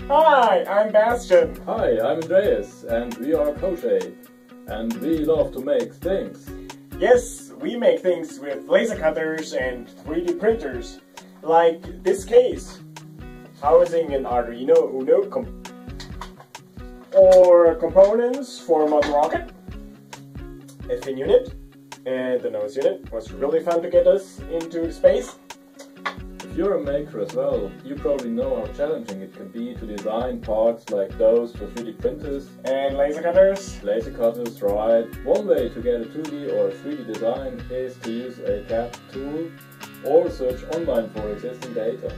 Hi, I'm Bastian. Hi, I'm Andreas, and we are Crochet, and we love to make things. Yes, we make things with laser cutters and 3D printers, like this case, housing an Arduino Uno or components for a model rocket, a fin unit, and the nose unit. Was really fun to get us into space. If you're a maker as well, you probably know how challenging it can be to design parts like those for 3D printers And laser cutters. Laser cutters, right. One way to get a 2D or a 3D design is to use a CAD tool or search online for existing data.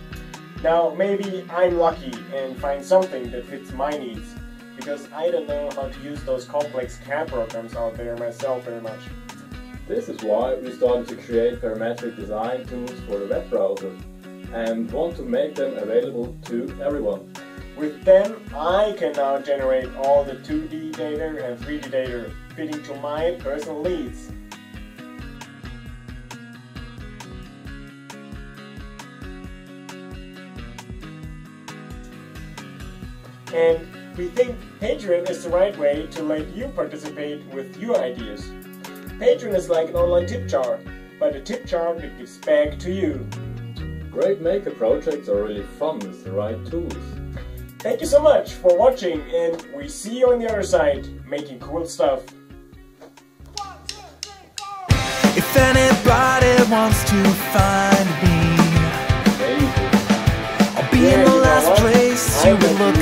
Now maybe I'm lucky and find something that fits my needs, because I don't know how to use those complex CAD programs out there myself very much. This is why we started to create parametric design tools for the web browser and want to make them available to everyone. With them, I can now generate all the 2D data and 3D data fitting to my personal needs. And we think Patreon is the right way to let you participate with your ideas. Patreon is like an online tip jar, but a tip jar that gives back to you. Great maker projects are really fun with the right tools. Thank you so much for watching, and we see you on the other side, making cool stuff. If anybody wants to find me, I'll be in the last place you would look